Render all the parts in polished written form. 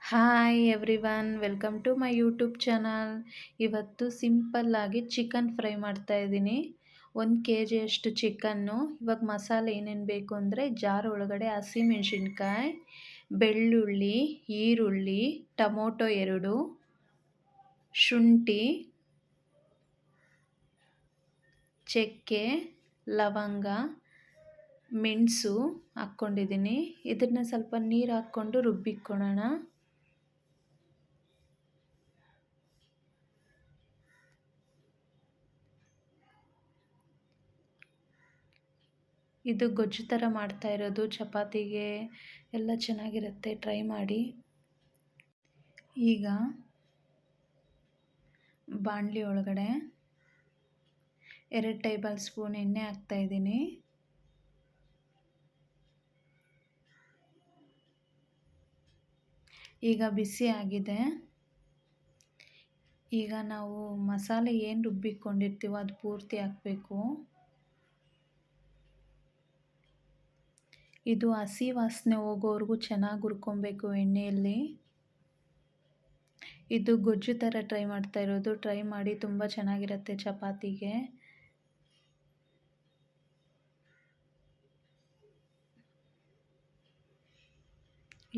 Hi everyone, welcome to my YouTube channel. ಇವತ್ತು ಸಿಂಪಲ್ಲಾಗಿ chicken fry ಮಾಡ್ತಾ ಇದ್ದೀನಿ. 1 ಕೆ ಜಿಯಷ್ಟು ಚಿಕನ್ನು. ಇವಾಗ ಮಸಾಲೆ ಏನೇನು ಬೇಕು ಅಂದರೆ ಜಾರ್ ಒಳಗಡೆ ಹಸಿಮೆಣ್ಸಿನ್ಕಾಯಿ, ಬೆಳ್ಳುಳ್ಳಿ, ಈರುಳ್ಳಿ, ಟೊಮೊಟೊ 2, ಶುಂಠಿ, ಚಕ್ಕೆ, ಲವಂಗ, ಮೆಣಸು ಹಾಕ್ಕೊಂಡಿದ್ದೀನಿ. ಇದನ್ನು ಸ್ವಲ್ಪ ನೀರು ಹಾಕ್ಕೊಂಡು ರುಬ್ಬಿಕ್ಕೊಳ್ಳೋಣ. ಇದು ಗೊಜ್ಜು ಥರ ಮಾಡ್ತಾ ಇರೋದು, ಚಪಾತಿಗೆ ಎಲ್ಲ ಚೆನ್ನಾಗಿರುತ್ತೆ, ಟ್ರೈ ಮಾಡಿ. ಈಗ ಬಾಣಲಿ ಒಳಗಡೆ 2 ಟೇಬಲ್ ಸ್ಪೂನ್ ಎಣ್ಣೆ ಹಾಕ್ತಾಯಿದ್ದೀನಿ. ಈಗ ಬಿಸಿ ಆಗಿದೆ. ಈಗ ನಾವು ಮಸಾಲೆ ಏನು ರುಬ್ಬಿಕೊಂಡಿರ್ತೀವೋ ಅದು ಪೂರ್ತಿ ಹಾಕಬೇಕು. ಇದು ಹಸಿ ವಾಸನೆ ಹೋಗೋವರೆಗೂ ಚೆನ್ನಾಗಿ ಹುರ್ಕೊಬೇಕು ಎಣ್ಣೆಯಲ್ಲಿ. ಇದು ಗೊಜ್ಜು ಥರ ಟ್ರೈ ಮಾಡ್ತಾ ಇರೋದು, ಟ್ರೈ ಮಾಡಿ, ತುಂಬ ಚೆನ್ನಾಗಿರುತ್ತೆ ಚಪಾತಿಗೆ.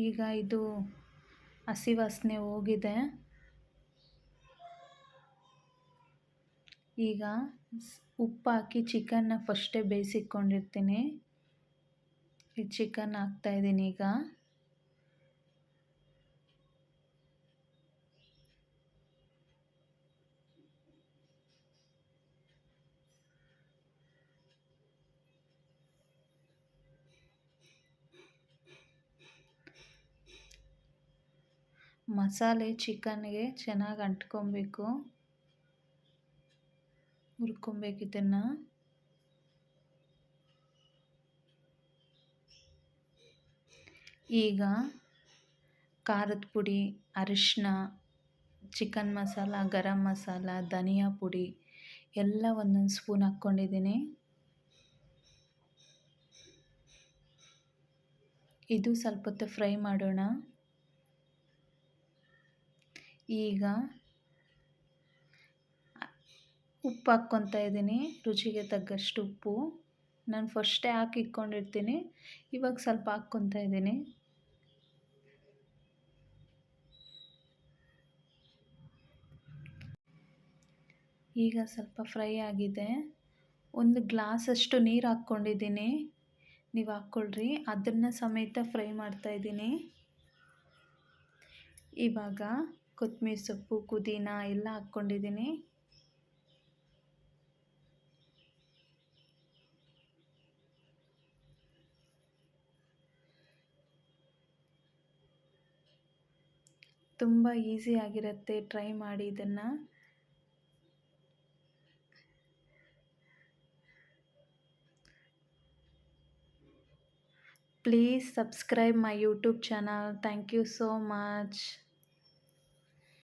ಈಗ ಇದು ಹಸಿ ವಾಸನೆ ಹೋಗಿದೆ. ಈಗ ಉಪ್ಪು ಹಾಕಿ ಚಿಕನ್ನ ಫಸ್ಟೇ ಬೇಯಿಸಿಟ್ಕೊಂಡಿರ್ತೀನಿ. ಈ ಚಿಕನ್ ಹಾಕ್ತಾಯಿದ್ದೀನಿ ಈಗ. ಮಸಾಲೆ ಚಿಕನ್ಗೆ ಚೆನ್ನಾಗಿ ಅಂಟ್ಕೊಬೇಕು, ಹುರ್ಕೊಬೇಕು ಇದನ್ನು. ಈಗ ಖಾರದ ಪುಡಿ, ಅರಿಶಿನ, ಚಿಕನ್ ಮಸಾಲ, ಗರಂ ಮಸಾಲ, ಧನಿಯಾ ಪುಡಿ ಎಲ್ಲ ಒಂದೊಂದು ಸ್ಪೂನ್ ಹಾಕ್ಕೊಂಡಿದ್ದೀನಿ. ಇದು ಸ್ವಲ್ಪ ಹೊತ್ತು ಫ್ರೈ ಮಾಡೋಣ. ಈಗ ಉಪ್ಪು ಹಾಕ್ಕೊತಾ ಇದ್ದೀನಿ, ರುಚಿಗೆ ತಕ್ಕಷ್ಟು ಉಪ್ಪು. ನಾನು ಫಸ್ಟೇ ಹಾಕಿ ಇಟ್ಕೊಂಡಿರ್ತೀನಿ, ಇವಾಗ ಸ್ವಲ್ಪ ಹಾಕ್ಕೊತಾ ಇದ್ದೀನಿ. ಈಗ ಸ್ವಲ್ಪ ಫ್ರೈ ಆಗಿದೆ. 1 ಗ್ಲಾಸಷ್ಟು ನೀರು ಹಾಕ್ಕೊಂಡಿದ್ದೀನಿ, ನೀವು ಹಾಕ್ಕೊಳ್ರಿ. ಅದನ್ನು ಸಮೇತ ಫ್ರೈ ಮಾಡ್ತಾಯಿದ್ದೀನಿ. ಇವಾಗ ಕೊತ್ತಂಬರಿ ಸೊಪ್ಪು, ಪುದೀನ ಎಲ್ಲ ಹಾಕ್ಕೊಂಡಿದ್ದೀನಿ. ತುಂಬ ಈಸಿಯಾಗಿರುತ್ತೆ, ಟ್ರೈ ಮಾಡಿ ಇದನ್ನು. Please subscribe my YouTube channel. Thank you so much.